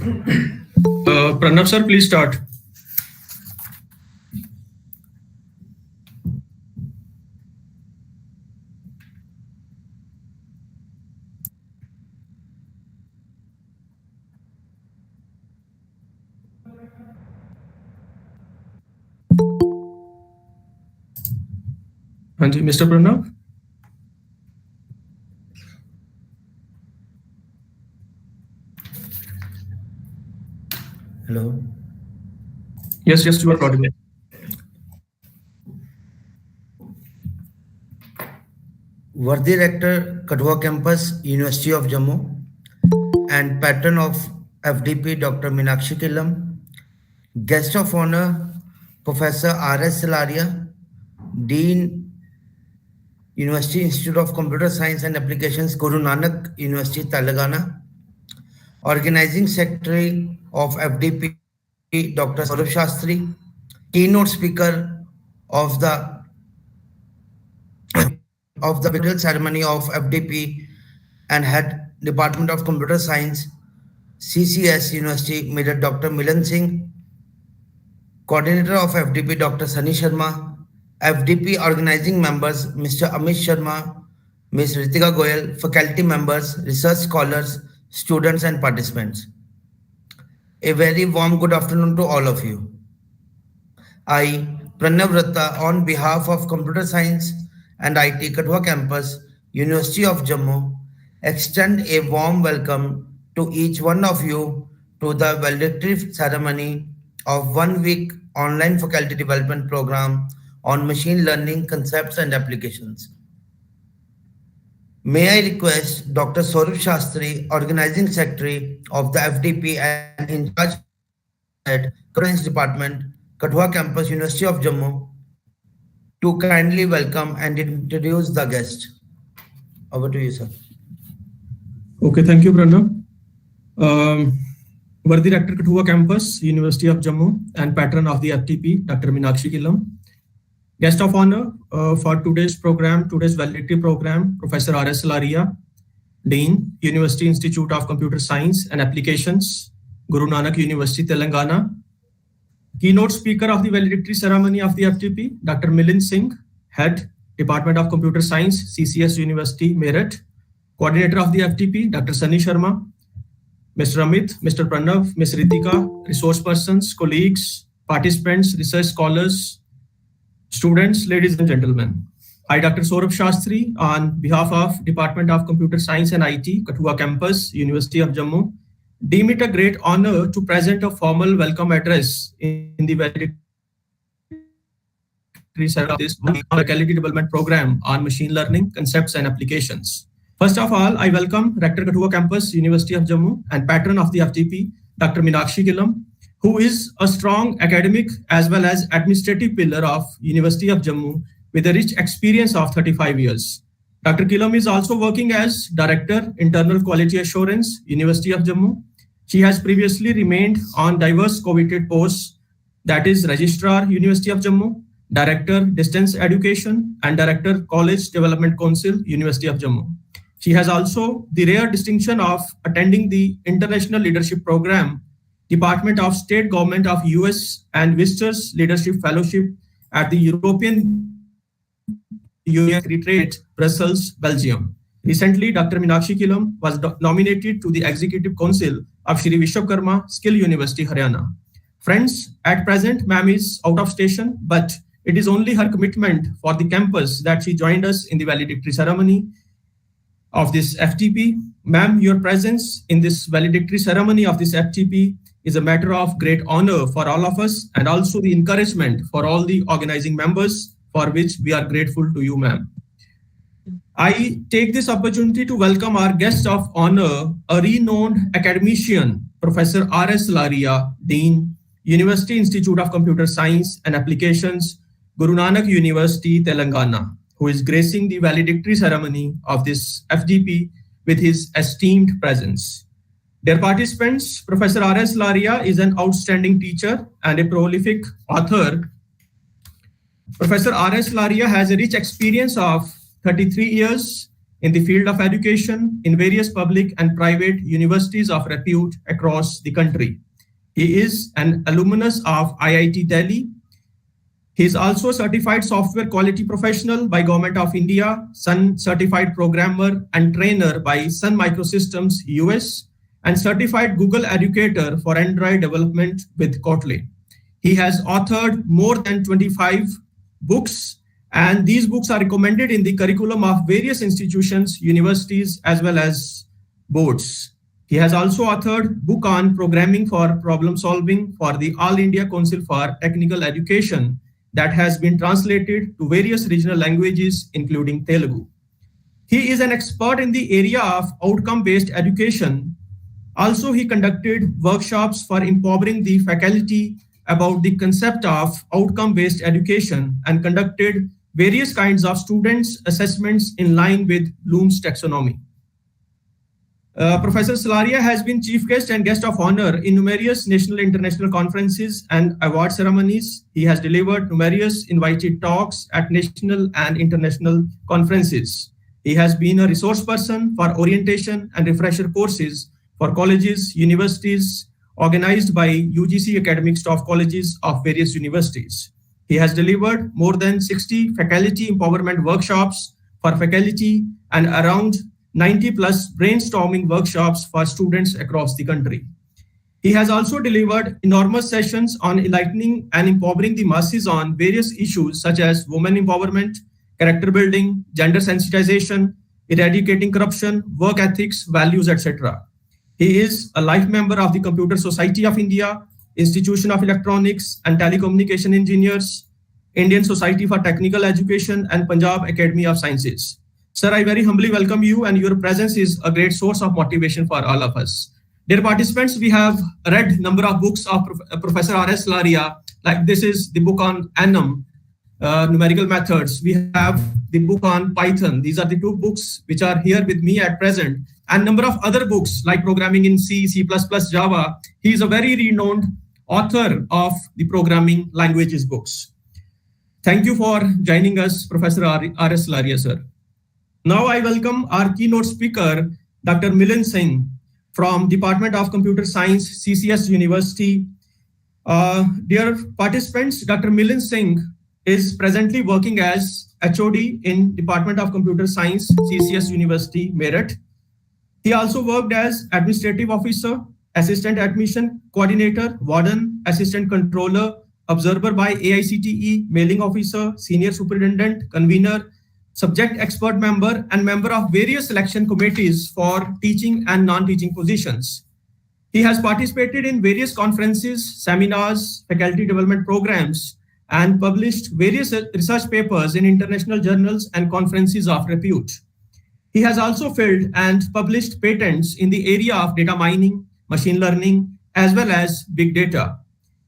Pranav sir, please start. Hanji, Mr. Pranav. Hello. Yes, you are audible. Worthy Rector, Kathua Campus, University of Jammu, and Patron of FDP, Dr. Meenakshi Killam. Guest of Honor, Professor R.S. Salaria, Dean, University Institute of Computer Science and Applications, Guru Nanak University, Telangana. Organizing Secretary of FDP, Dr. Saurabh Shastri. Keynote Speaker of the Victory Ceremony of FDP and Head Department of Computer Science, CCS University, Major Dr. Milan Singh. Coordinator of FDP, Dr. Sunny Sharma. FDP organizing members, Mr. Amit Sharma, Ms. Ritika Goyal, faculty members, research scholars, students and participants. A very warm good afternoon to all of you. I, Pranav Ratta, on behalf of Computer Science and IT Kathua Campus, University of Jammu, extend a warm welcome to each one of you to the valedictory ceremony of 1 week online faculty development program on machine learning concepts and applications. May I request Dr. Saurabh Shastri, Organizing Secretary of the FDP and in charge at Computer Science Department, Kathua Campus, University of Jammu, to kindly welcome and introduce the guest. Over to you, sir. Okay, thank you, Pranav. Worthy Rector, Kathua Campus, University of Jammu, and Patron of the FDP, Dr. Meenakshi Killam. Guest of honor for today's valedictory program, Professor R.S. Salaria, Dean, University Institute of Computer Science and Applications, Guru Nanak University, Telangana. Keynote speaker of the valedictory ceremony of the FDP, Dr. Milan Singh, Head, Department of Computer Science, CCS University, Meerut. Coordinator of the FDP, Dr. Sunny Sharma, Mr. Amit, Mr. Pranav, Ms. Ritika, resource persons, colleagues, participants, research scholars, students, ladies and gentlemen. I, Dr. Saurabh Shastri, on behalf of Department of Computer Science and IT, Kathua Campus, University of Jammu, deem it a great honor to present a formal welcome address in the valedictory of this faculty development program on machine learning concepts and applications. First of all, I welcome Rector Kathua Campus, University of Jammu, and Patron of the FDP, Dr. Meenakshi Killam, who is a strong academic as well as administrative pillar of University of Jammu with a rich experience of 35 years. Dr. Killam is also working as Director, Internal Quality Assurance, University of Jammu. She has previously remained on diverse coveted posts, that is Registrar, University of Jammu, Director, Distance Education, and Director, College Development Council, University of Jammu. She has also the rare distinction of attending the International Leadership Program, Department of State Government of US and Visitors Leadership Fellowship at the European Union Retreat, Brussels, Belgium. Recently, Dr. Meenakshi Killam was nominated to the Executive Council of Shri Vishwakarma Skill University, Haryana. Friends, at present, ma'am is out of station, but it is only her commitment for the campus that she joined us in the valedictory ceremony of this FTP. Ma'am, your presence in this valedictory ceremony of this FTP is a matter of great honor for all of us and also the encouragement for all the organizing members, for which we are grateful to you, ma'am. I take this opportunity to welcome our guest of honor, a renowned academician, Professor R.S. Salaria, Dean, University Institute of Computer Science and Applications, Guru Nanak University, Telangana, who is gracing the valedictory ceremony of this FDP with his esteemed presence. Dear participants, Professor R.S. Salaria is an outstanding teacher and a prolific author. Professor R.S. Salaria has a rich experience of 33 years in the field of education in various public and private universities of repute across the country. He is an alumnus of IIT Delhi. He is also a certified software quality professional by Government of India, Sun certified programmer and trainer by Sun Microsystems US, and certified Google educator for Android development with Kotlin. He has authored more than 25 books, and these books are recommended in the curriculum of various institutions, universities, as well as boards. He has also authored book on programming for problem solving for the All India Council for Technical Education that has been translated to various regional languages, including Telugu. He is an expert in the area of outcome-based education. Also, he conducted workshops for empowering the faculty about the concept of outcome-based education and conducted various kinds of students' assessments in line with Bloom's taxonomy. Professor Salaria has been chief guest and guest of honor in numerous national and international conferences and award ceremonies. He has delivered numerous invited talks at national and international conferences. He has been a resource person for orientation and refresher courses for colleges, universities, organized by UGC academic staff colleges of various universities. He has delivered more than 60 faculty empowerment workshops for faculty and around 90 plus brainstorming workshops for students across the country. He has also delivered enormous sessions on enlightening and empowering the masses on various issues such as women empowerment, character building, gender sensitization, eradicating corruption, work ethics, values, etc. He is a life member of the Computer Society of India, Institution of Electronics and Telecommunication Engineers, Indian Society for Technical Education, and Punjab Academy of Sciences. Sir, I very humbly welcome you, and your presence is a great source of motivation for all of us. Dear participants, we have read number of books of Professor R.S. Laria, like this is the book on Annum, numerical methods. We have the book on Python. These are the two books which are here with me at present, and number of other books like programming in C, C++, Java. He is a very renowned author of the programming languages books. Thank you for joining us, Professor R.S. Laria, sir. Now I welcome our keynote speaker, Dr. Milind Singh from Department of Computer Science, CCS University. Dear participants, Dr. Milind Singh is presently working as HOD in Department of Computer Science, CCS University, Meerut. He also worked as Administrative Officer, Assistant Admission Coordinator, Warden, Assistant Controller, Observer by AICTE, Mailing Officer, Senior Superintendent, Convener, Subject Expert Member, and member of various selection committees for teaching and non-teaching positions. He has participated in various conferences, seminars, faculty development programs, and published various research papers in international journals and conferences of repute. He has also filed and published patents in the area of data mining, machine learning, as well as big data.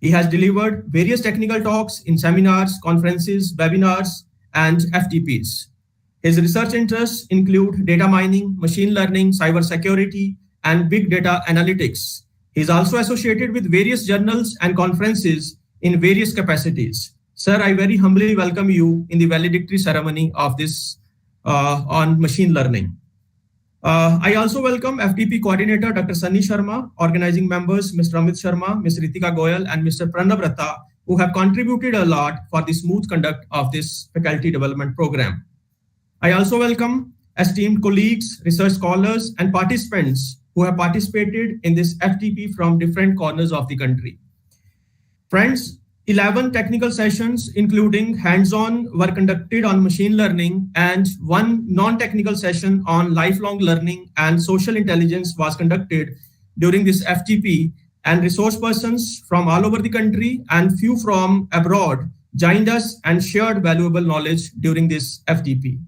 He has delivered various technical talks in seminars, conferences, webinars, and FDPs. His research interests include data mining, machine learning, cybersecurity, and big data analytics. He is also associated with various journals and conferences in various capacities. Sir, I very humbly welcome you in the valedictory ceremony of this on machine learning. I also welcome FDP coordinator, Dr. Sunny Sharma, organizing members, Mr. Amit Sharma, Ms. Ritika Goyal, and Mr. Pranav Ratta, who have contributed a lot for the smooth conduct of this faculty development program. I also welcome esteemed colleagues, research scholars, and participants who have participated in this FDP from different corners of the country. Friends, 11 technical sessions, including hands-on, were conducted on machine learning, and one non-technical session on lifelong learning and social intelligence was conducted during this FDP, and resource persons from all over the country and few from abroad joined us and shared valuable knowledge during this FDP.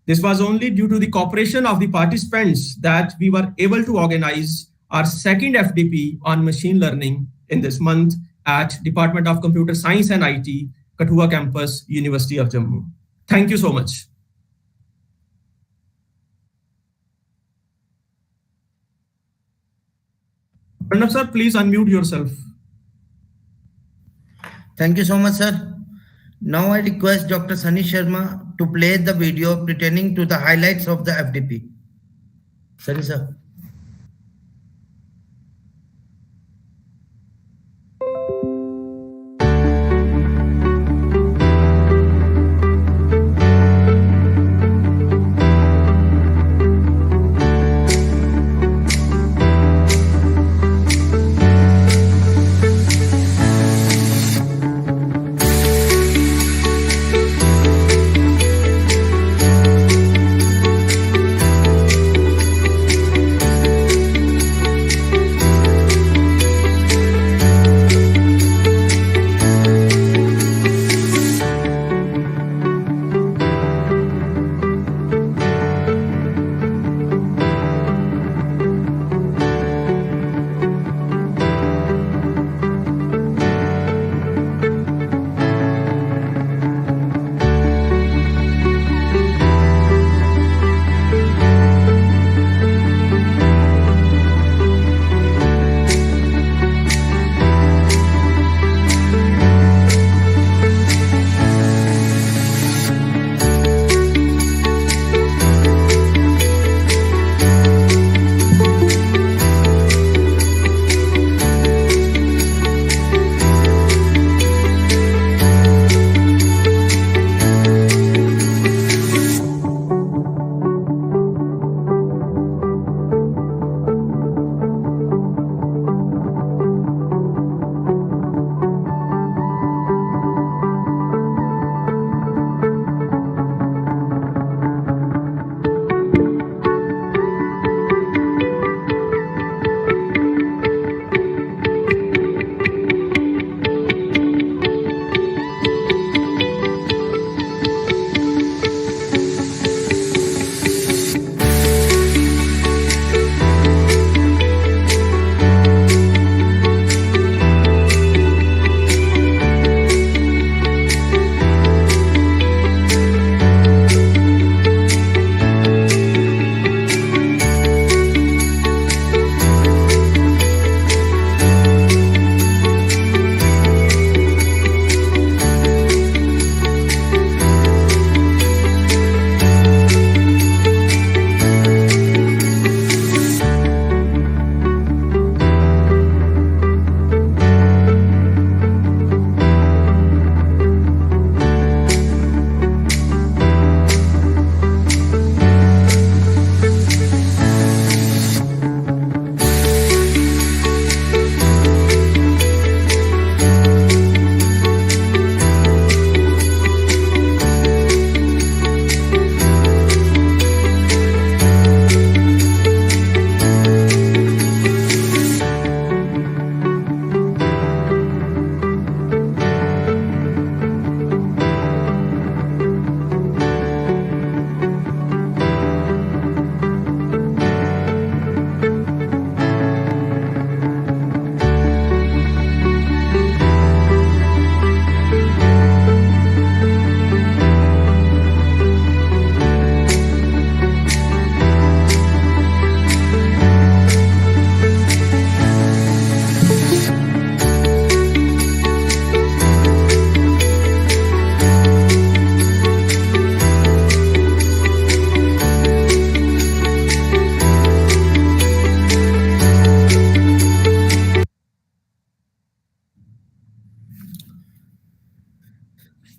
This was only due to the cooperation of the participants that we were able to organize our second FDP on machine learning in this month at Department of Computer Science and IT, Kathua Campus, University of Jammu. Thank you so much. Pranav sir, please unmute yourself. Thank you so much, sir. Now I request Dr. Sunny Sharma to play the video pertaining to the highlights of the FDP. Sorry, sir.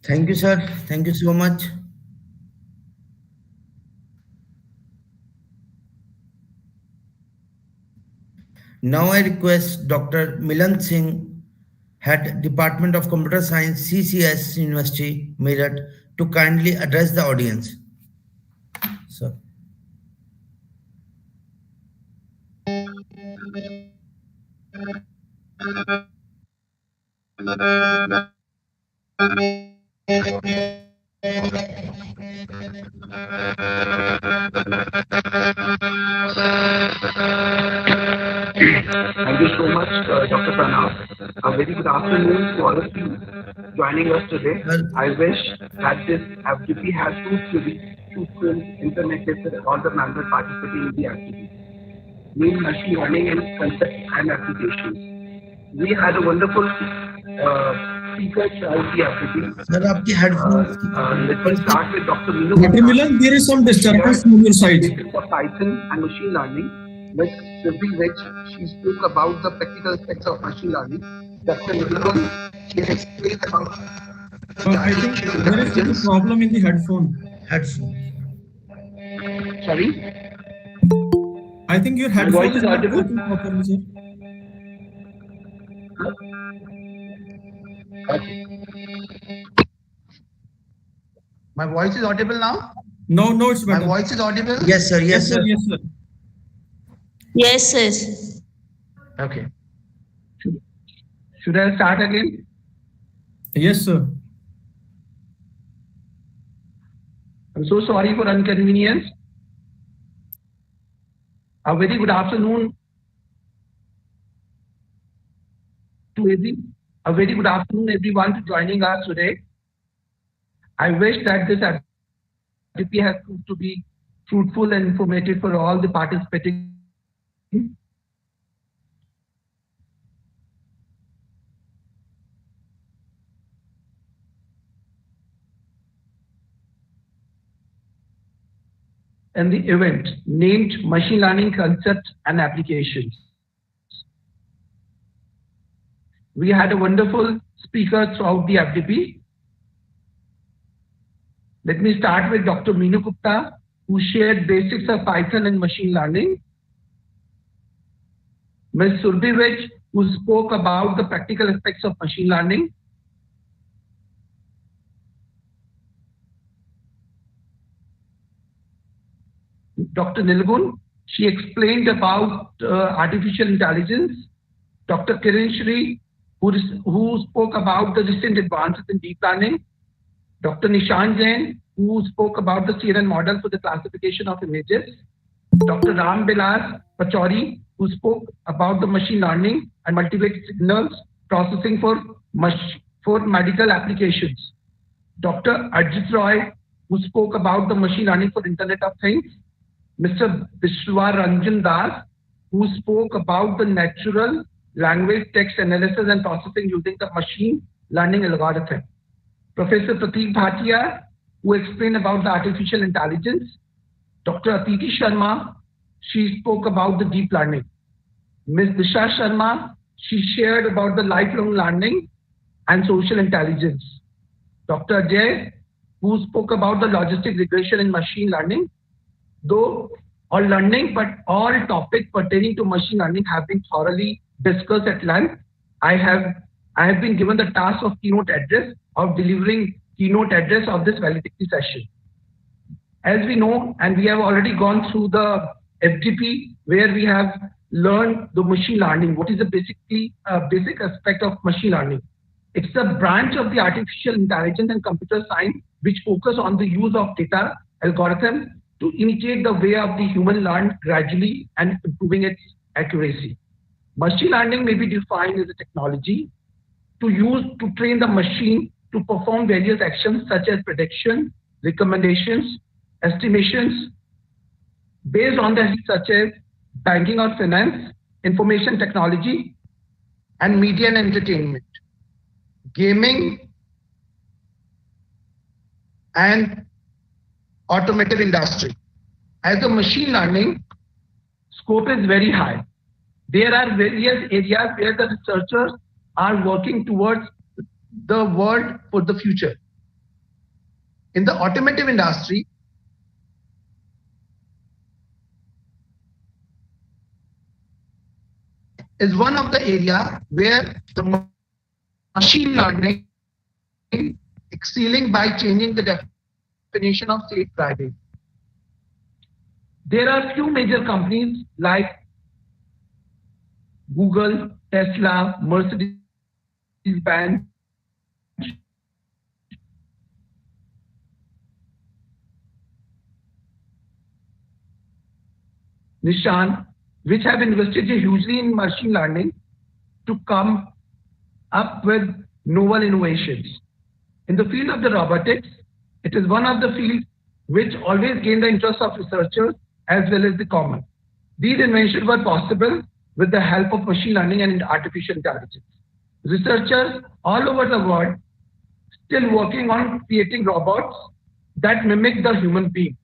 Thank you, sir. Thank you so much. Now I request Dr. Milan Singh, Head Department of Computer Science, CCS University, Meerut, to kindly address the audience. Sir. Thank you so much, Dr. Pranav. A very good afternoon to all of you joining us today. I wish that this FDP has fruitful implemented with all the members participating in the FDP. Mean machine learning and concepts and applications. We had a wonderful speakers throughout the FDP. Sir, आपकी headphones Let me start with Dr. Meenu Dr. Gupta. Milan, there is some disturbance from your side. Basics of Python and machine learning. Ms. Sylvie Rich, she spoke about the practical aspects of machine learning. Dr. Nilogan, she explained about I think there is some problem in the headphone. Sorry? I think your My headphone voice is not audible? working properly, sir. Okay. My voice is audible now? No, it's My better. voice is audible? Yes, sir. Yes, sir. Yes, sir. Yes, sir. Okay. Should I start again? Yes, sir. I'm so sorry for inconvenience. A very good afternoon to everyone to joining us today. I wish that this FDP has proved to be fruitful and informative for all the participating. And the event named Machine Learning Concepts and Applications. We had a wonderful speaker throughout the FDP. Let me start with Dr. Meenu Gupta, who shared basics of Python and machine learning. Ms. Sylvie Rich, who spoke about the practical aspects of machine learning. Dr. Nilgun, she explained about artificial intelligence. Dr. Kiran Shri, who spoke about the recent advances in deep learning. Dr. Nishan Jain, who spoke about the CNN model for the classification of images. Dr. Ram Bilas Pachauri, who spoke about the machine learning and multivariate signals processing for medical applications. Dr. Ajit Roy, who spoke about the machine learning for Internet of Things. Mr. Vishwa Ranjan Das, who spoke about the natural language text analysis and processing using the machine learning algorithm. Professor Prateek Bhatia, who explained about the artificial intelligence. Dr. Atiti Sharma, she spoke about the deep learning. Ms. Disha Sharma, she shared about the lifelong learning and social intelligence. Dr. Ajay, who spoke about the logistic regression in machine learning. Though all learning, but all topics pertaining to machine learning have been thoroughly discussed at length. I have been given the task of delivering keynote address of this valedictory session. As we know, and we have already gone through the FDP, where we have learned the machine learning. What is the basic aspect of machine learning? It's a branch of the artificial intelligence and computer science which focus on the use of data algorithms to imitate the way of the human learned gradually and improving its accuracy. Machine learning may be defined as a technology to train the machine to perform various actions such as prediction, recommendations, estimations, based on the such as banking or finance, information technology, and media and entertainment, gaming, and automotive industry. As a machine learning, scope is very high. There are various areas where the researchers are working towards the world for the future. In the automotive industry, is one of the area where the machine learning excelling by changing the definition of safe driving. There are few major companies like Google, Tesla, Mercedes-Benz, Nissan, which have invested hugely in machine learning to come up with novel innovations. In the field of the robotics, it is one of the fields which always gain the interest of researchers as well as the common. These inventions were possible with the help of machine learning and artificial intelligence. researchers all over the world still working on creating robots that mimic the human being.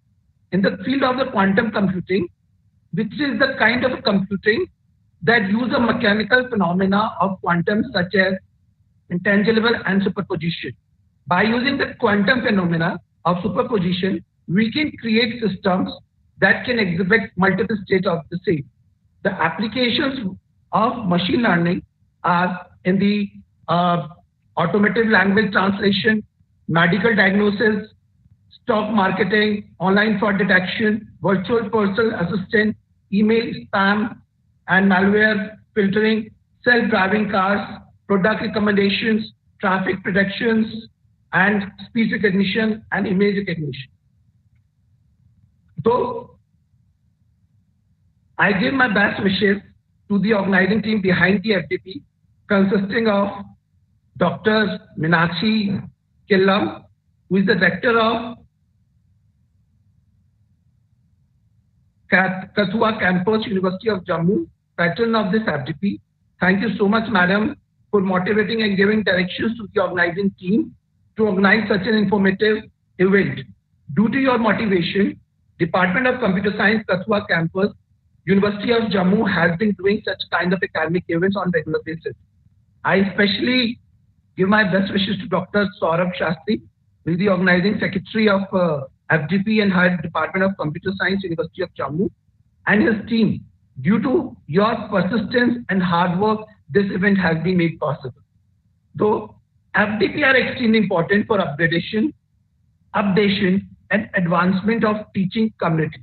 In the field of the quantum computing, which is the kind of computing that use a mechanical phenomena of quantum such as intangible and superposition. By using the quantum phenomena of superposition, we can create systems that can exhibit multiple states of the same. The applications of machine learning are in the automotive language translation, medical diagnosis, stock marketing, online fraud detection, virtual personal assistant, email spam and malware filtering, self-driving cars, product recommendations, traffic predictions, and speech recognition and image recognition. So, I give my best wishes to the organizing team behind the FDP, consisting of Dr. Meenakshi Killam, who is the director of Kathua Campus, University of Jammu, patron of this FDP. Thank you so much, madam, for motivating and giving directions to the organizing team to organize such an informative event. Due to your motivation, Department of Computer Science, Kathua Campus, University of Jammu has been doing such kind of academic events on regular basis. I especially give my best wishes to Dr. Saurabh Shastri, who is the organizing secretary of FDP and head Department of Computer Science, University of Jammu, and his team. Due to your persistence and hard work, this event has been made possible. Though FDP are extremely important for updation, and advancement of teaching community.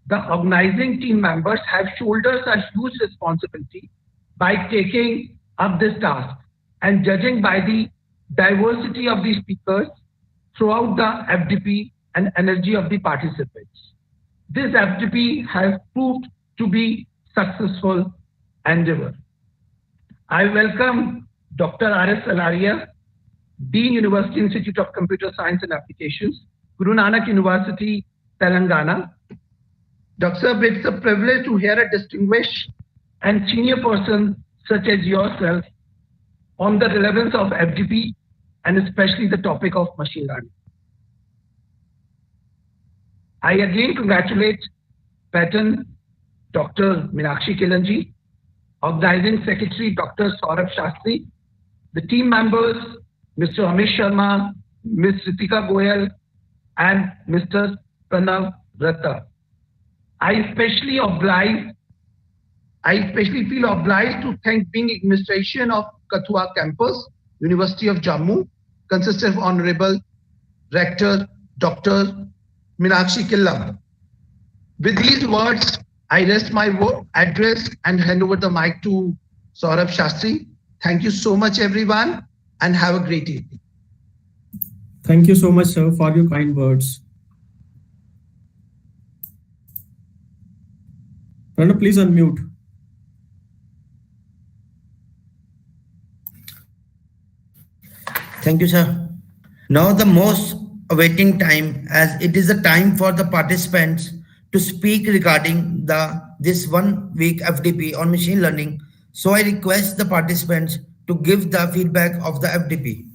The organizing team members have shouldered a huge responsibility by taking up this task, and judging by the diversity of the speakers throughout the FDP and energy of the participants. This FDP has proved to be successful endeavor. I welcome Dr. R.S. Salaria, Dean, University Institute of Computer Science and Applications, Guru Nanak University, Telangana. Dr. It's a privilege to hear a distinguished and senior person such as yourself on the relevance of FDP and especially the topic of machine learning. I again congratulate Patron Dr. Meenakshi Killam, Organizing Secretary Dr. Saurabh Shastri, the team members Mr. Amit Sharma, Ms. Ritika Goyal, and Mr. Pranav Ratta. I especially feel obliged to thank being administration of Kathua Campus, University of Jammu, consisting of Honorable Rector Dr. Meenakshi Killam. With these words, I rest my address and hand over the mic to Saurabh Shastri. Thank you so much, everyone, and have a great evening. Thank you so much, sir, for your kind words. Pranav, please unmute. Thank you, sir. Now the most awaiting time, as it is a time for the participants to speak regarding this 1 week FDP on machine learning. So I request the participants to give the feedback of the FDP.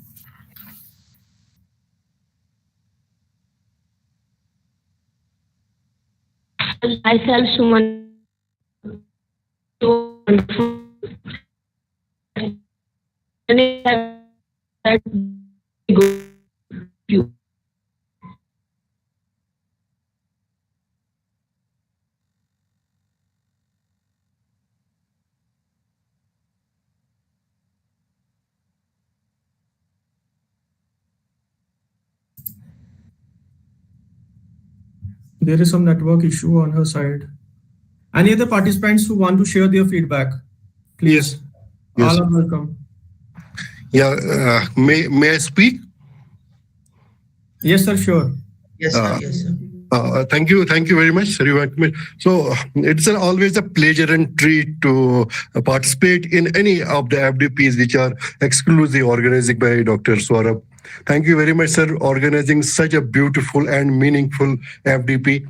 Myself, Suman. There is some network issue on her side. Any other participants who want to share their feedback? Please. Yes. All are welcome. Yeah, may I speak? Yes, sir, sure. Yes, sir. Yes, sir. Thank you very much, sir. So it's always a pleasure and treat to participate in any of the FDPs which are exclusively organized by Dr. Saurabh. Thank you very much, sir, organizing such a beautiful and meaningful FDP.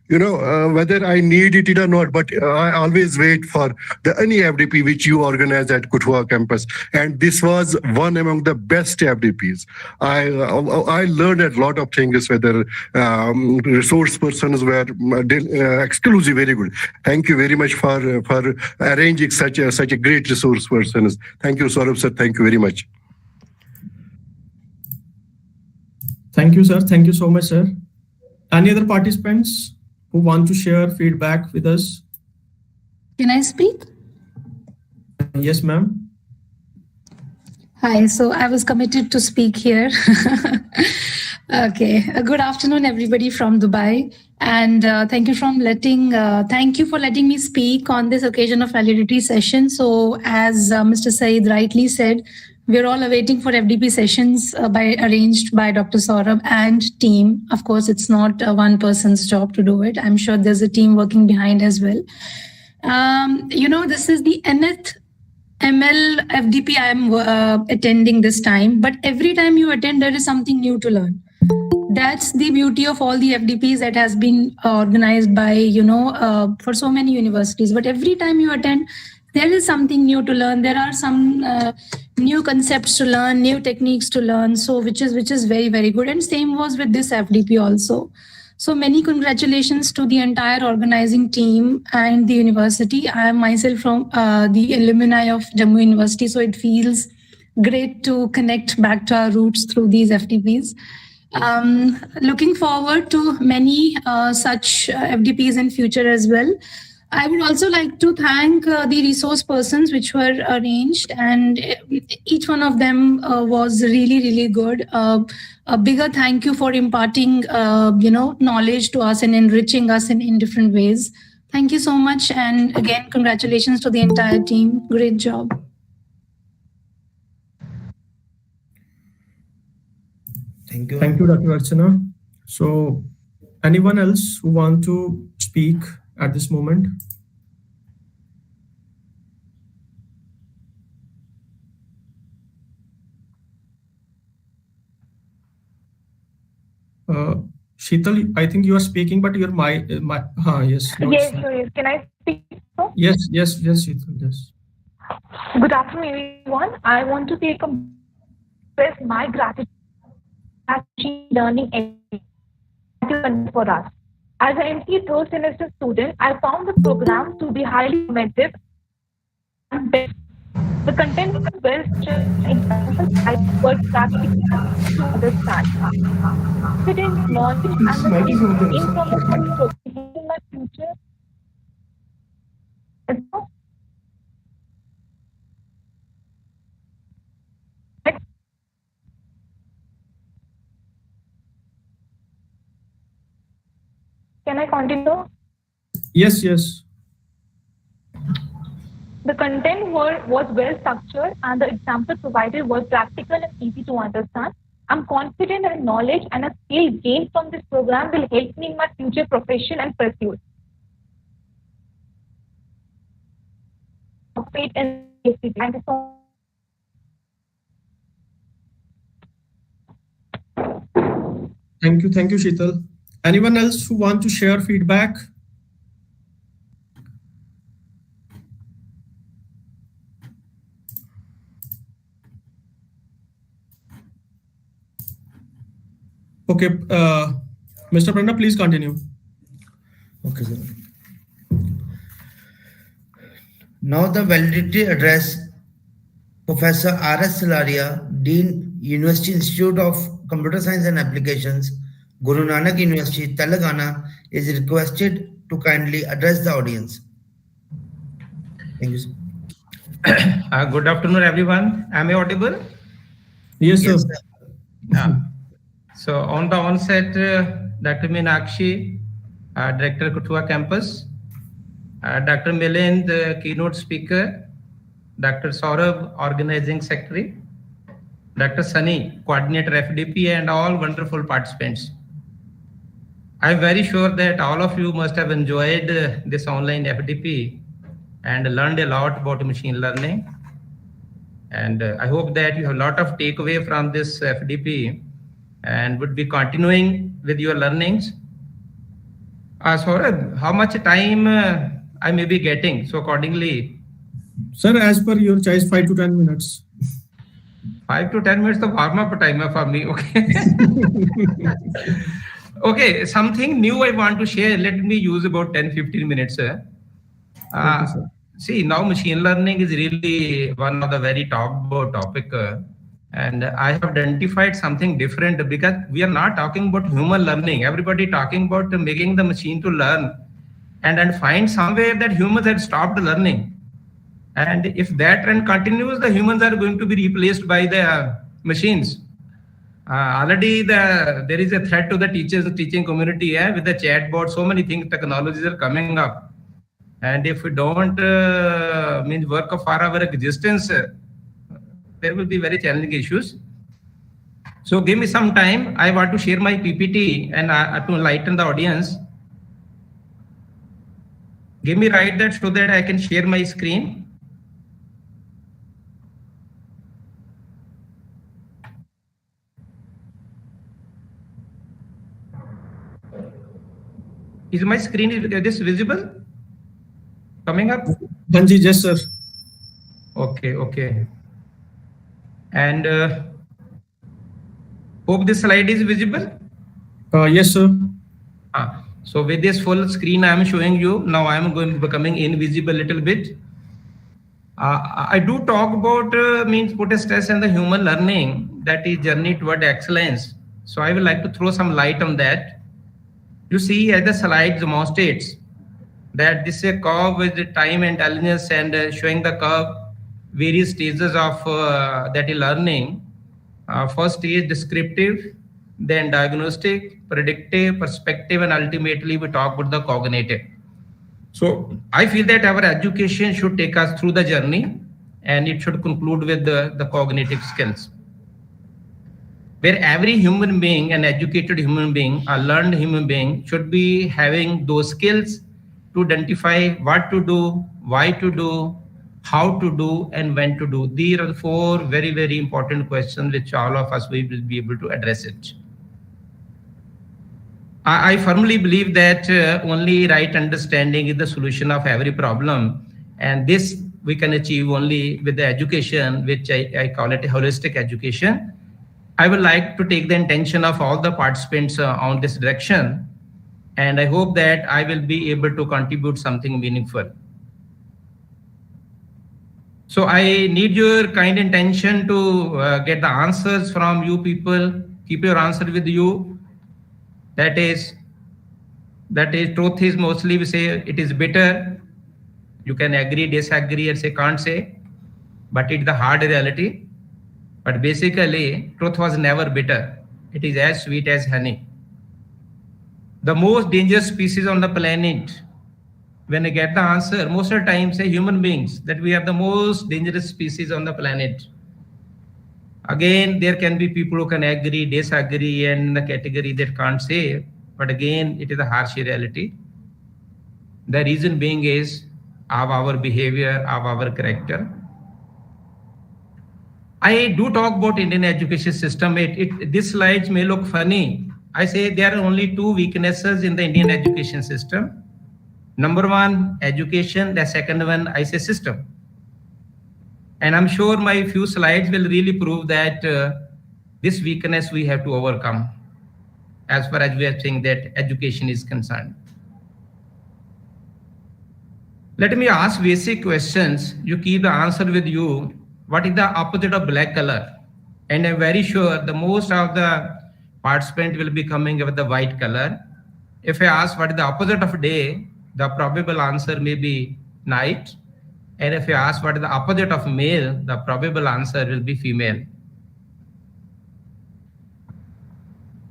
whether I need it or not, but I always wait for any FDP which you organize at Kathua campus. And this was one among the best FDPs. I learned a lot of things, whether resource persons were exclusive, very good. Thank you very much for arranging such a great resource persons. Thank you, Saurabh sir. Thank you very much. Thank you, sir. Thank you so much, sir. Any other participants who want to share feedback with us? Can I speak? Yes, ma'am. Hi, so I was committed to speak here. Okay, good afternoon, everybody from Dubai. And thank you for letting me speak on this occasion of validity session. So as Mr. Saeed rightly said, we're all awaiting for FDP sessions arranged by Dr. Saurabh and team. Of course, it's not one person's job to do it. I'm sure there's a team working behind as well. This is the nth ML FDP I'm attending this time, but every time you attend, there is something new to learn. That's the beauty of all the FDPs that has been organized by, for so many universities. But every time you attend, there is something new to learn. There are some new concepts to learn, new techniques to learn. So which is very, very good. And same was with this FDP also. So many congratulations to the entire organizing team and the university. I am myself from the alumni of Jammu University. So it feels great to connect back to our roots through these FDPs. Looking forward to many such FDPs in future as well. I would also like to thank the resource persons which were arranged, and each one of them was really, really good. A bigger thank you for imparting, knowledge to us and enriching us in different ways. Thank you so much. And again, congratulations to the entire team. Great job. Thank you. Thank you, Dr. Archana. So anyone else who want to speak at this moment? Sheetal, I think you are speaking, but your mic, yes. No, yes, sure, yes. Can I speak? Yes, Sheetal, yes. Good afternoon, everyone. I want to express my gratitude for machine learning for us. As an MCA third semester student, I found the program to be highly informative and best. The content was well structured, examples I work practically to understand. Confident knowledge and the information in my future. Can I continue? Yes. The content was well structured and the example provided was practical and easy to understand. I'm confident that knowledge and a skill gained from this program will help me in my future profession and pursuit. Thank you so much. Thank you, Sheetal. Anyone else who want to share feedback? Okay, Mr. Pranab, please continue. Okay, sir. Now the validity address, Professor R.S. Silaria, Dean, University Institute of Computer Science and Applications, Guru Nanak University, Telangana, is requested to kindly address the audience. Thank you, sir. Good afternoon, everyone. Am I audible? Yes, sir. Yes, sir. So on the onset, Dr. Meenakshi, Director Kathua Campus, Dr. Milind, the keynote speaker, Dr. Saurabh, Organizing Secretary, Dr. Sunny, Coordinator FDP, and all wonderful participants. I'm very sure that all of you must have enjoyed this online FDP and learned a lot about machine learning. And I hope that you have a lot of takeaway from this FDP and would be continuing with your learnings. Saurabh, how much time I may be getting? So accordingly, Sir, as per your choice, 5 to 10 minutes. 5 to 10 minutes the warm-up time for me. Okay. Okay, something new I want to share. Let me use about 10-15 minutes. Okay, sir. See, now machine learning is really one of the very top topic. And I have identified something different because we are not talking about human learning. Everybody talking about making the machine to learn and find somewhere that humans had stopped learning. And if that trend continues, the humans are going to be replaced by the machines. Already there is a threat to the teaching community with the chatbot. So many things, technologies are coming up. And if we don't work for our existence, there will be very challenging issues. So give me some time. I want to share my PPT and to enlighten the audience. Give me right that so that I can share my screen. Is my screen is this visible? Coming up? Hanji, yes, sir. Okay. And hope this slide is visible. Yes, sir. So with this full screen I am showing you, now I am going to becoming invisible a little bit. I do talk about put a stress on the human learning, that is journey toward excellence. So I would like to throw some light on that. You see as the slide demonstrates that this is a curve with the time intelligence and showing the curve various stages of that is learning. First stage descriptive, then diagnostic, predictive, perspective, and ultimately we talk about the cognitive. So I feel that our education should take us through the journey and it should conclude with the cognitive skills, where every human being, an educated human being, a learned human being should be having those skills to identify what to do, why to do, how to do, and when to do. These are the 4 very, very important questions which all of us will be able to address it. I firmly believe that only right understanding is the solution of every problem. And this we can achieve only with the education, which I call it a holistic education. I would like to take the intention of all the participants on this direction. And I hope that I will be able to contribute something meaningful. So I need your kind intention to get the answers from you people. Keep your answer with you. That is truth is mostly we say it is bitter. You can agree, disagree, or say can't say, but it's the hard reality. But basically, truth was never bitter. It is as sweet as honey. The most dangerous species on the planet, when I get the answer, most of the time say human beings, that we are the most dangerous species on the planet. Again, there can be people who can agree, disagree, and the category that can't say, but again, it is a harsh reality. The reason being is of our behavior, of our character. I do talk about Indian education system. These slides may look funny. I say there are only 2 weaknesses in the Indian education system. Number 1, education. The second one, I say system. And I'm sure my few slides will really prove that this weakness we have to overcome as far as we are saying that education is concerned. Let me ask basic questions. You keep the answer with you. What is the opposite of black color? And I'm very sure the most of the participant will be coming with the white color. If I ask what is the opposite of day, the probable answer may be night. And if I ask what is the opposite of male, the probable answer will be female.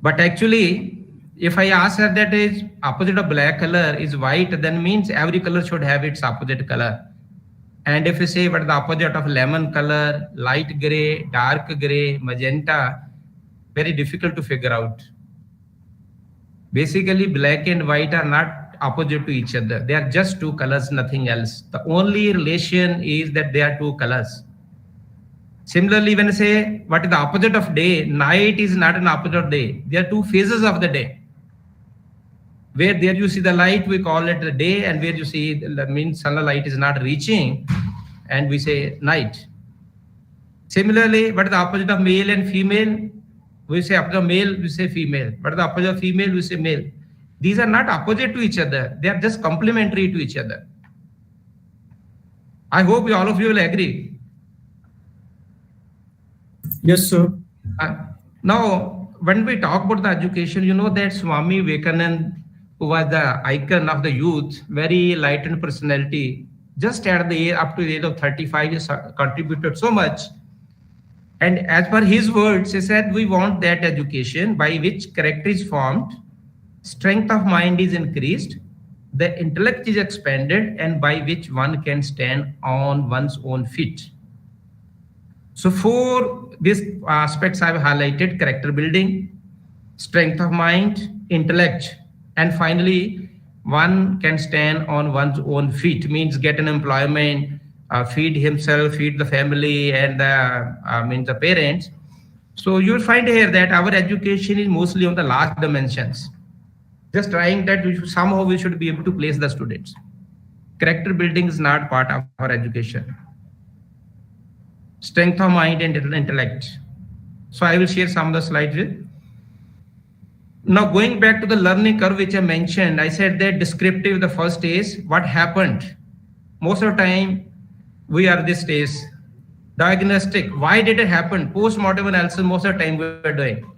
But actually, if I ask her that is opposite of black color is white, then means every color should have its opposite color. And if you say what is the opposite of lemon color, light gray, dark gray, magenta, very difficult to figure out. Basically, black and white are not opposite to each other. They are just 2 colors, nothing else. The only relation is that they are 2 colors. Similarly, when I say what is the opposite of day, night is not an opposite of day. There are 2 phases of the day. Where there you see the light, we call it the day, and where you see means sunlight is not reaching, and we say night. Similarly, what is the opposite of male and female? We say after male, we say female. What is the opposite of female? We say male. These are not opposite to each other. They are just complementary to each other. I hope all of you will agree. Yes, sir. Now, when we talk about the education, you know that Swami Vivekananda, who was the icon of the youth, very lightened personality, just at the age, up to the age of 35, he contributed so much. And as per his words, he said, we want that education by which character is formed, strength of mind is increased, the intellect is expanded, and by which one can stand on one's own feet. So for these aspects I've highlighted: character building, strength of mind, intellect, and finally, one can stand on one's own feet, means get an employment, feed himself, feed the family, and means the parents. So you'll find here that our education is mostly on the last dimensions. Just trying that somehow we should be able to place the students. Character building is not part of our education. Strength of mind and intellect. So I will share some of the slides with. Now going back to the learning curve which I mentioned, I said that descriptive, the first stage, what happened. Most of the time we are this stage. Diagnostic, why did it happen? Post-mortem analysis, most of the time we are doing.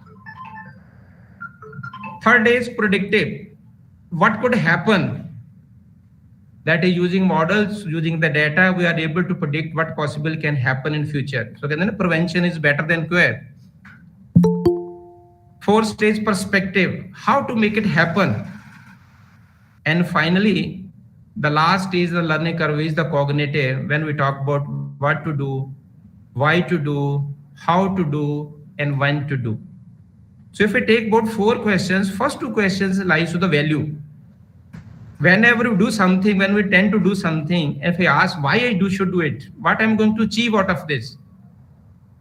Third is predictive. What could happen? That is using models, using the data, we are able to predict what possible can happen in future. So then prevention is better than cure. Fourth stage, perspective, how to make it happen. And finally, the last stage, the learning curve, is the cognitive, when we talk about what to do, why to do, how to do, and when to do. So if we take about 4 questions, first 2 questions lies to the value. Whenever we do something, when we tend to do something, if we ask why I should do it, what I'm going to achieve out of this,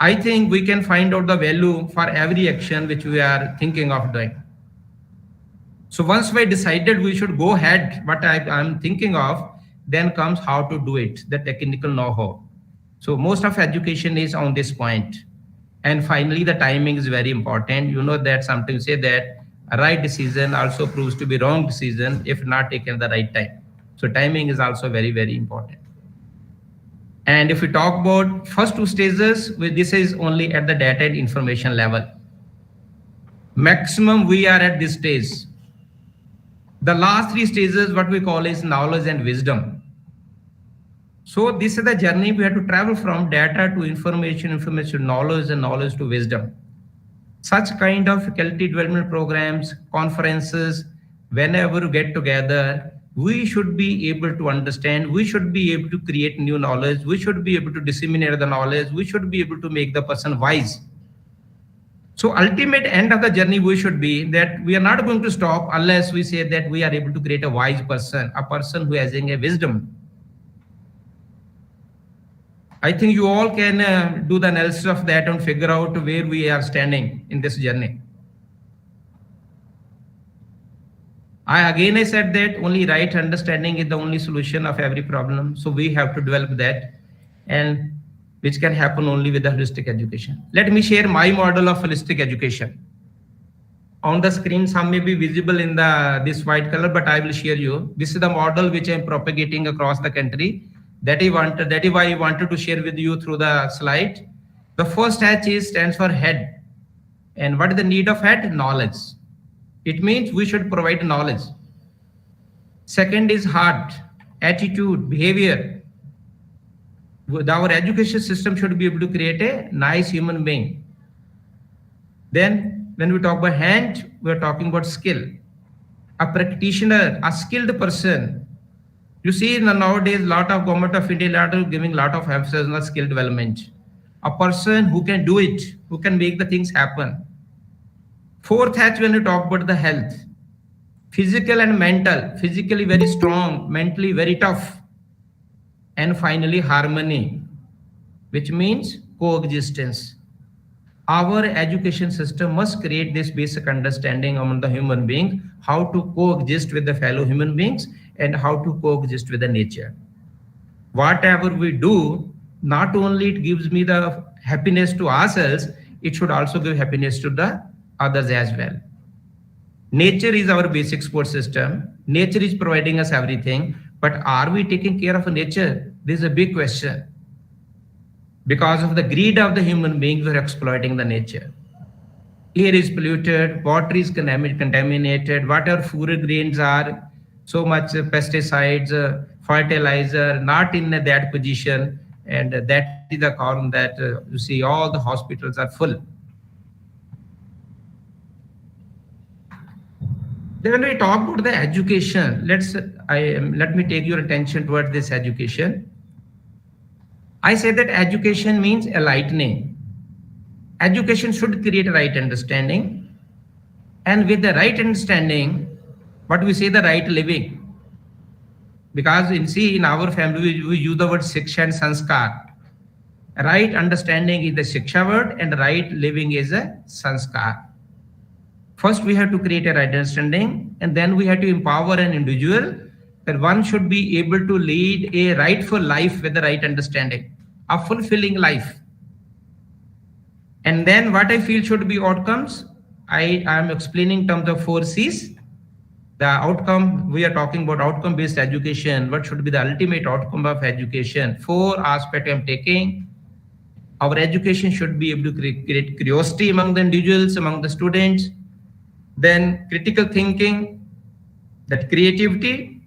I think we can find out the value for every action which we are thinking of doing. So once we decided we should go ahead, what I'm thinking of, then comes how to do it, the technical know-how. So most of education is on this point. And finally, the timing is very important. You know that sometimes say that a right decision also proves to be wrong decision if not taken at the right time. So timing is also very, very important. And if we talk about first 2 stages, this is only at the data and information level. Maximum we are at this stage. The last 3 stages, what we call is knowledge and wisdom. So this is the journey we have to travel from data to information, information to knowledge, and knowledge to wisdom. Such kind of faculty development programs, conferences, whenever we get together, we should be able to understand, we should be able to create new knowledge, we should be able to disseminate the knowledge, we should be able to make the person wise. So ultimate end of the journey we should be that we are not going to stop unless we say that we are able to create a wise person, a person who has a wisdom. I think you all can do the analysis of that and figure out where we are standing in this journey. I said that only right understanding is the only solution of every problem. So we have to develop that, and which can happen only with the holistic education. Let me share my model of holistic education. On the screen, some may be visible in this white color, but I will share you. This is the model which I am propagating across the country. That is why I wanted to share with you through the slide. The first H stands for head. And what is the need of head? Knowledge. It means we should provide knowledge. Second is heart, attitude, behavior. Our education system should be able to create a nice human being. Then when we talk about hand, we're talking about skill. A practitioner, a skilled person. You see nowadays, a lot of government of India are giving a lot of emphasis on the skill development. A person who can do it, who can make the things happen. Fourth H, when you talk about the health, physical and mental, physically very strong, mentally very tough. And finally, harmony, which means coexistence. our education system must create this basic understanding among the human being, how to coexist with the fellow human beings and how to coexist with the nature. Whatever we do, not only it gives me the happiness to ourselves, it should also give happiness to the others as well. Nature is our basic support system. Nature is providing us everything, but are we taking care of nature? This is a big question. Because of the greed of the human beings, we're exploiting the nature. Air is polluted, water is contaminated, whatever food grains are, so much pesticides, fertilizer, not in that position, and that is the cause that you see all the hospitals are full. Then when we talk about the education, let me take your attention towards this education. I say that education means enlightening. Education should create a right understanding, and with the right understanding, what we say, the right living. Because in our family we use the word shiksha and sanskar. Right understanding is the shiksha word and right living is a sanskar. First we have to create a right understanding, and then we have to empower an individual that one should be able to lead a rightful life with the right understanding, a fulfilling life. And then what I feel should be outcomes, I am explaining in terms of 4 C's. The outcome, we are talking about outcome based education. What should be the ultimate outcome of education? 4 aspects I am taking. Our education should be able to create curiosity among the individuals, among the students. Then critical thinking, that creativity,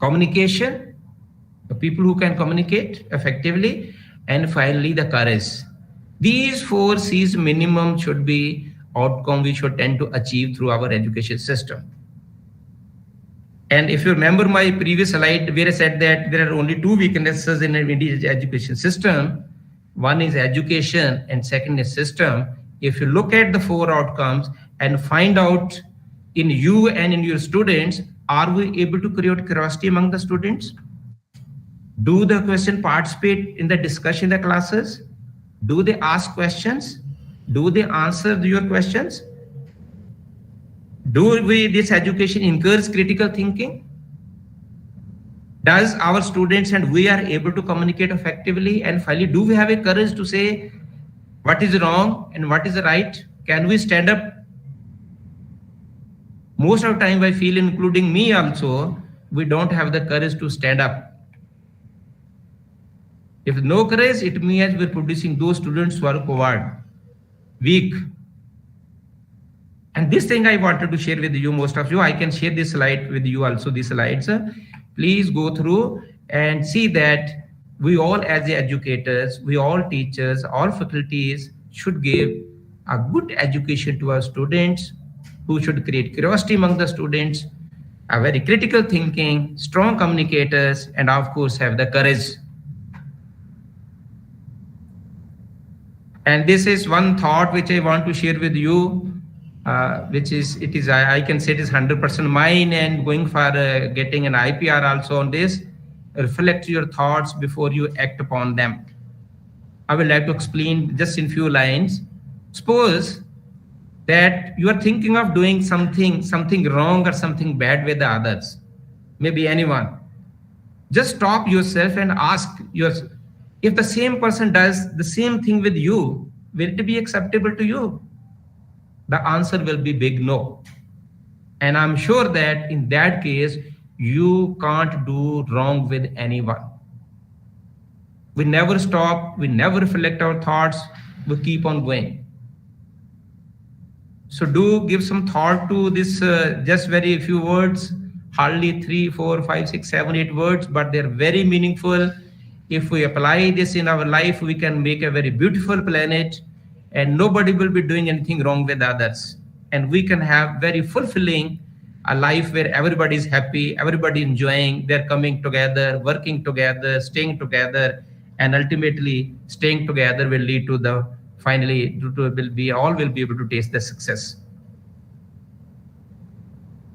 communication, the people who can communicate effectively, and finally the courage. These 4 C's minimum should be outcome we should tend to achieve through our education system. And if you remember my previous slide where I said that there are only 2 weaknesses in an Indian education system. One is education and second is system. If you look at the 4 outcomes and find out in you and in your students, are we able to create curiosity among the students? Do the question participate in the discussion in the classes? Do they ask questions? Do they answer your questions? Do this education encourage critical thinking? Does our students and we are able to communicate effectively? And finally, do we have a courage to say what is wrong and what is right? Can we stand up? Most of the time I feel, including me also, we don't have the courage to stand up. If no courage, it means we're producing those students who are coward, weak. And this thing I wanted to share with you, most of you, I can share this slide with you also, these slides. Please go through and see that we all as the educators, we all teachers, all faculties should give a good education to our students, who should create curiosity among the students, a very critical thinking, strong communicators, and of course have the courage. And this is one thought which I want to share with you, I can say it is 100% mine, and going for getting an IPR also on this. Reflect your thoughts before you act upon them. I would like to explain just in few lines. Suppose that you are thinking of doing something wrong or something bad with the others, maybe anyone. Just stop yourself and ask yourself, if the same person does the same thing with you, will it be acceptable to you? The answer will be big no. And I'm sure that in that case, you can't do wrong with anyone. We never stop, we never reflect our thoughts, we keep on going. So do give some thought to this, just very few words, hardly 3, 4, 5, 6, 7, 8 words, but they're very meaningful. If we apply this in our life, we can make a very beautiful planet, and nobody will be doing anything wrong with others. And we can have very fulfilling a life where everybody is happy, everybody enjoying, they're coming together, working together, staying together, and ultimately staying together will lead to the finally all will be able to taste the success.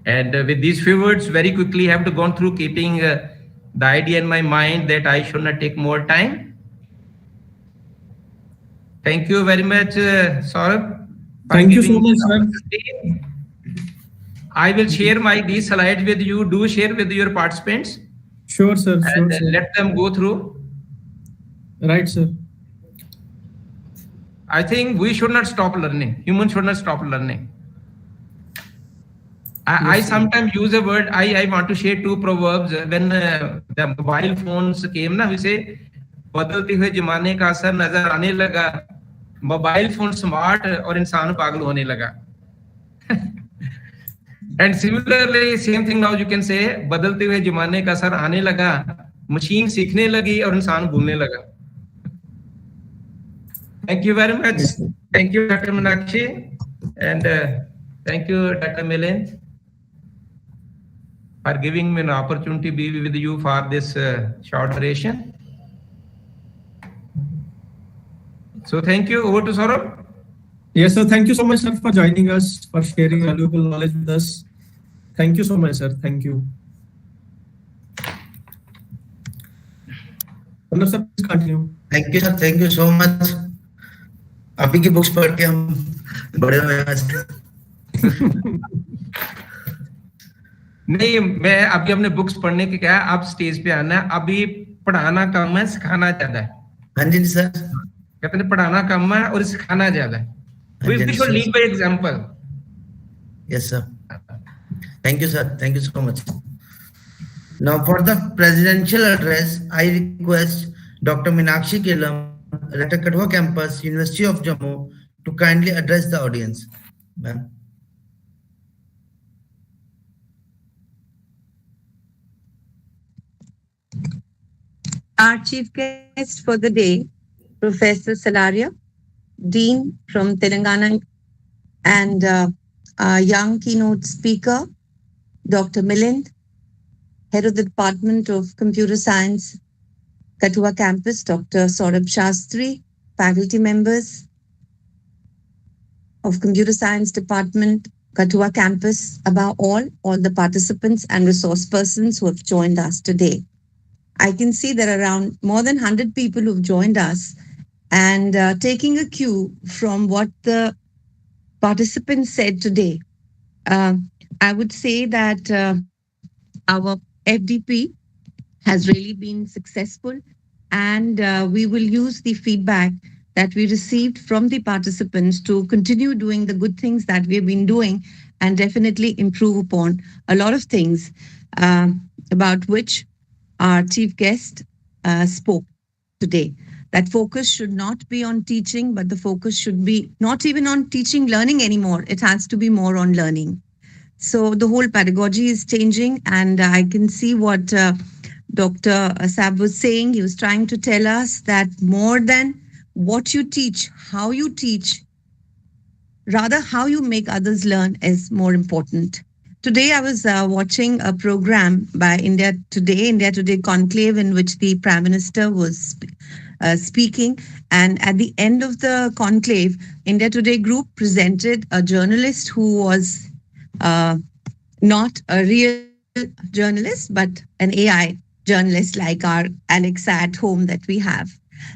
And with these few words, very quickly I have to go through, keeping the idea in my mind that I should not take more time. Thank you very much, Saurabh. Thank you so much, sir. I will share these slides with you. Do share with your participants. Sure, sir. Sure, sir. Let them go through. Right, sir. I think we should not stop learning. Humans should not stop learning. I sometimes use a word. I want to share two proverbs. When the mobile phones came, we say, बदलते हुए जमाने का असर नजर आने लगा, mobile phone smart और इंसान पागल होने लगा. And similarly, same thing now you can say, बदलते हुए जमाने का असर आने लगा, मशीन सीखने लगी और इंसान भूलने लगा. Thank you very much. Thank you, Dr. Meenakshi, and thank you, Dr. Milind, for giving me an opportunity to be with you for this short duration. So thank you. Over to Saurabh. Yes, sir. Thank you so much, sir, for joining us, for sharing valuable knowledge with us. Thank you so much, sir. Thank you. Sir, please continue. Thank you, sir. Thank you so much. अभी की books पढ़ के हम बड़े हुए हैं. नहीं, मैं अभी अपने बुक्स पढ़ने के क्या, आप स्टेज पे आना है. अभी पढ़ाना कम है, सिखाना ज्यादा है. हाँ जी सर. कहते हैं पढ़ाना कम है और सिखाना ज्यादा है. We should lead by example. Yes, sir. Thank you, sir. Thank you so much. Now, for the presidential address, I request Dr. Meenakshi Kilam, Rector Kathua Campus, University of Jammu, to kindly address the audience. Ma'am. Our chief guest for the day, Professor Salaria, Dean from Telangana, and our young keynote speaker, Dr. Milind, Head of the Department of Computer Science, Kathua Campus, Dr. Saurabh Shastri, faculty members of Computer Science Department, Kathua Campus, above all the participants and resource persons who have joined us today. I can see there are around more than 100 people who've joined us, and taking a cue from what the participants said today, I would say that our FDP has really been successful, and we will use the feedback that we received from the participants to continue doing the good things that we've been doing and definitely improve upon a lot of things about which our chief guest spoke today. That focus should not be on teaching, but the focus should be not even on teaching learning anymore. It has to be more on learning. So the whole pedagogy is changing, and I can see what Dr. Asab was saying. He was trying to tell us that more than what you teach, how you teach, rather how you make others learn is more important. Today, I was watching a program by India Today conclave, in which the Prime Minister was speaking. And at the end of the conclave, India Today group presented a journalist who was not a real journalist, but an AI journalist like our Alexa at home that we have.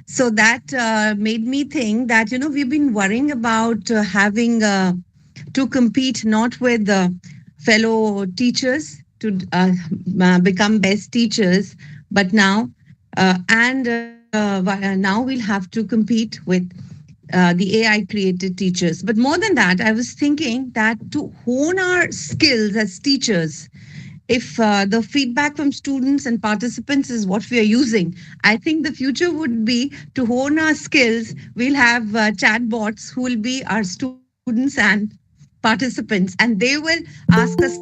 So that made me think that, we've been worrying about having to compete not with fellow teachers to become best teachers, but now now we'll have to compete with the AI created teachers. But more than that, I was thinking that to hone our skills as teachers, if the feedback from students and participants is what we are using, I think the future would be to hone our skills. We'll have chatbots who will be our students and participants, and they will ask us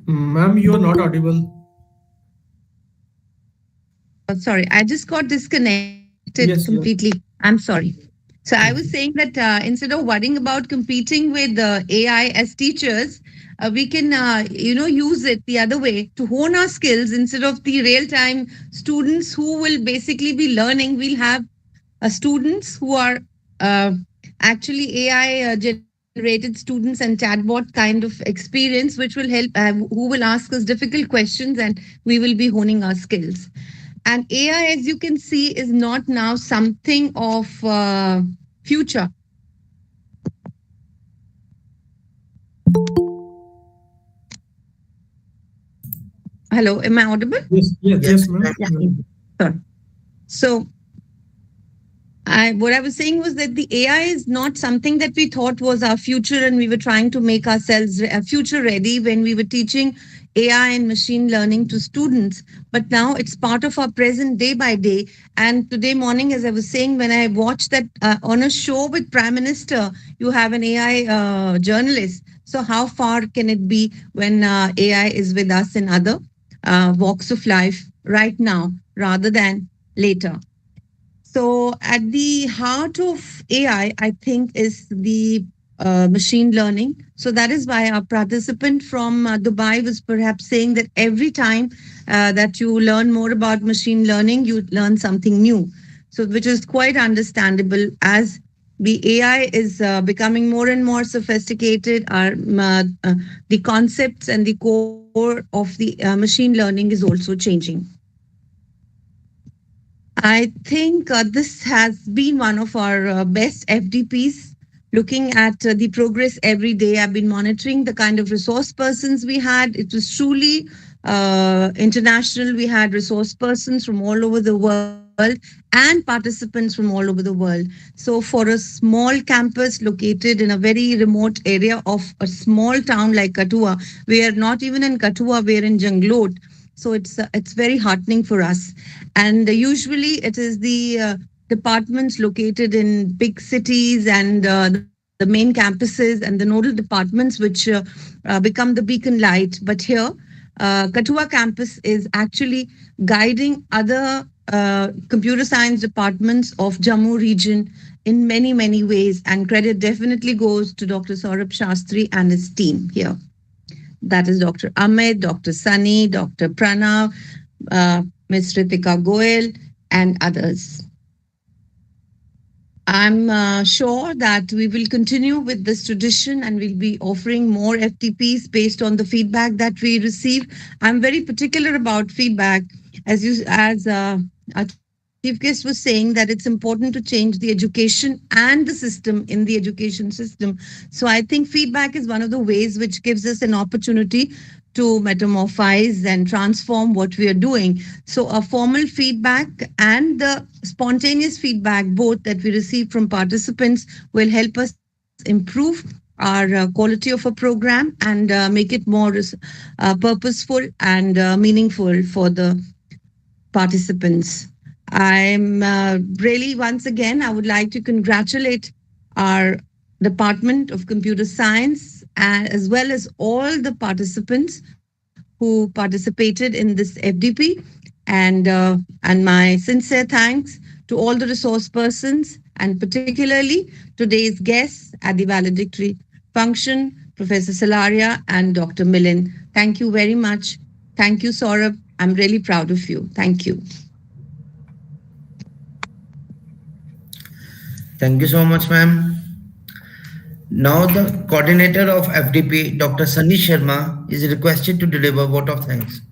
Ma'am, you are not audible. sorry, I just got disconnected completely. I'm sorry. So I was saying that instead of worrying about competing with AI as teachers, we can use it the other way to hone our skills. Instead of the real time students who will basically be learning, we'll have students who are uh, actually AI generated students and chatbot kind of experience, which will help, who will ask us difficult questions, and we will be honing our skills. And AI, as you can see, is not now something of future. Hello, am I audible? Yes, yes, Yes, yes, ma'am. Yeah. Sure. So what I was saying was that the AI is not something that we thought was our future, and we were trying to make ourselves future ready when we were teaching AI and machine learning to students. But now it's part of our present day by day. And today morning, as I was saying, when I watched that on a show with Prime Minister, you have an AI journalist. So how far can it be when AI is with us in other walks of life right now rather than later? So, at the heart of AI, I think, is the machine learning. So, that is why our participant from Dubai was perhaps saying that every time that you learn more about machine learning, you learn something new. So, which is quite understandable as the AI is becoming more and more sophisticated. The concepts and the core of the machine learning is also changing. I think this has been one of our best FDPs. Looking at the progress every day, I've been monitoring the kind of resource persons we had. It was truly international. We had resource persons from all over the world and participants from all over the world. So, for a small campus located in a very remote area of a small town like Katua, we are not even in Katua, we're in Janglot. So it's very heartening for us. And usually it is the departments located in big cities and the main campuses and the nodal departments which become the beacon light. But here, Katua campus is actually guiding other computer science departments of Jammu region in many, many ways. And credit definitely goes to Dr. Saurabh Shastri and his team here. That is Dr. Amit, Dr. Sunny, Dr. Pranav, Ms. Ritika Goel, and others. I'm sure that we will continue with this tradition and we'll be offering more FTPs based on the feedback that we receive. I'm very particular about feedback, as our chief guest was saying, that it's important to change the education and the system in the education system. So I think feedback is one of the ways which gives us an opportunity to metamorphose and transform what we are doing. So, a formal feedback and the spontaneous feedback, both that we receive from participants, will help us improve our quality of a program and make it more purposeful and meaningful for the participants. I'm really, once again, I would like to congratulate our Department of Computer Science as well as all the participants who participated in this FDP. And my sincere thanks to all the resource persons and particularly today's guests at the valedictory function, Professor Salaria and Dr. Millen. Thank you very much. Thank you, Saurabh. I'm really proud of you. Thank you. Thank you so much, ma'am. Now the coordinator of FDP, Dr. Sunny Sharma, is requested to deliver vote of thanks.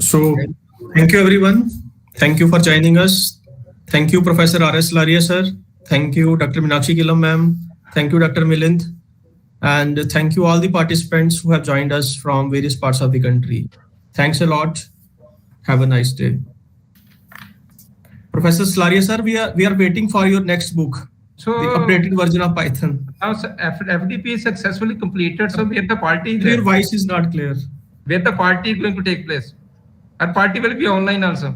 So thank you everyone. Thank you for joining us. Thank you Professor R.S. Laria sir. Thank you Dr. Meenakshi Kilam ma'am. Thank you Dr. Milind. And thank you all the participants who have joined us from various parts of the country. Thanks a lot. Have a nice day. Professor Slaria sir, we are waiting for your next book. So the updated version of Python. Now FDP is successfully completed. So where the party is your voice is not clear. Where the party is going to take place? Our party will be online also.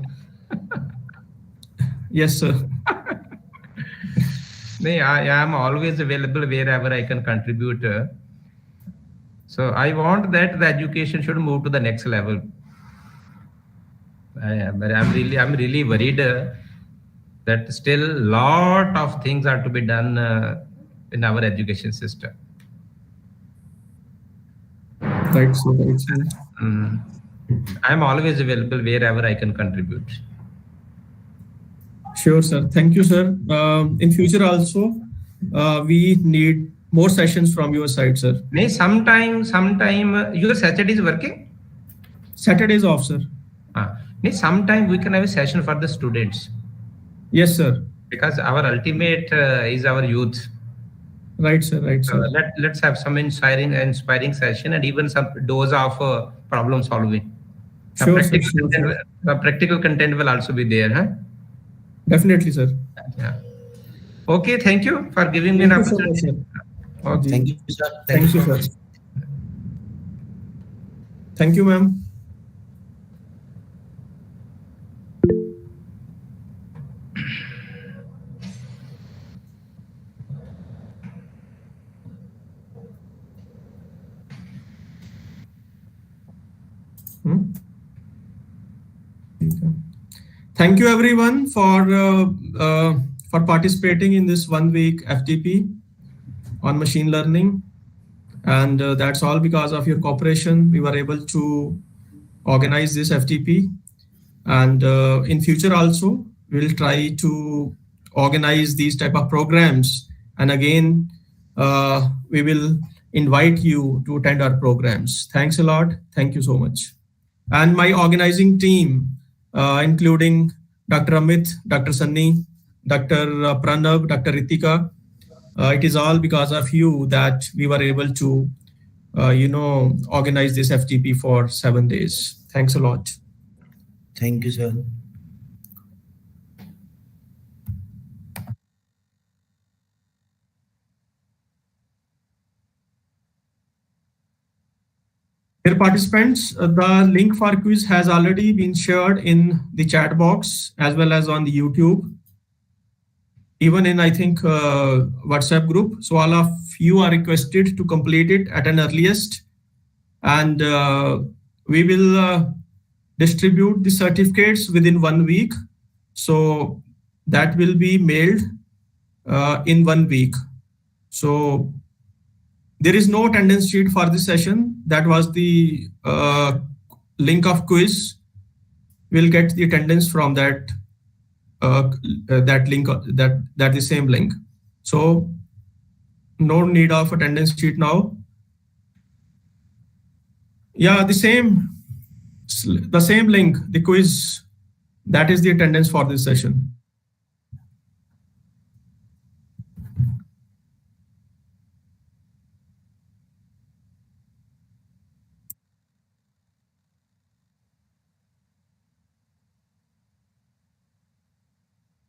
Yes, sir. I am always available wherever I can contribute. So I want that the education should move to the next level. I'm really worried that still lot of things are to be done in our education system. Right, sir. Right, sir. I'm always available wherever I can contribute. Sure, sir. Thank you, sir. In future also, we need more sessions from your side, sir. Sometime your Saturday is working? Saturday is off, sir. Sometime we can have a session for the students. Yes, sir. Because our ultimate is our youth. Right, sir. Right, sir. Let's have some inspiring session and even some dose of problem solving. Sure, practical content will also be there, huh? Definitely, sir. Yeah. Okay, thank you for giving me an opportunity. So much, okay. Thank you, sir. Thank you, sir. Thank you, ma'am. Thank you everyone for participating in this 1 week FDP on machine learning, and that's all because of your cooperation. We were able to organize this FDP, and in future also we'll try to organize these type of programs, and again we will invite you to attend our programs. Thanks a lot. Thank you so much. And my organizing team, including Dr. Amit, Dr. Sunny, Dr. Pranav, Dr. Ritika. It is all because of you that we were able to, organize this FTP for 7 days. Thanks a lot. Thank you, sir. Dear participants, the link for quiz has already been shared in the chat box as well as on the YouTube, even in, I think, WhatsApp group. So all of you are requested to complete it at an earliest, and we will distribute the certificates within 1 week. So that will be mailed in 1 week. So there is no attendance sheet for this session. That was the link of quiz. We'll get the attendance from that link, that the same link. So no need of attendance sheet now. Yeah, the same link, the quiz, that is the attendance for this session.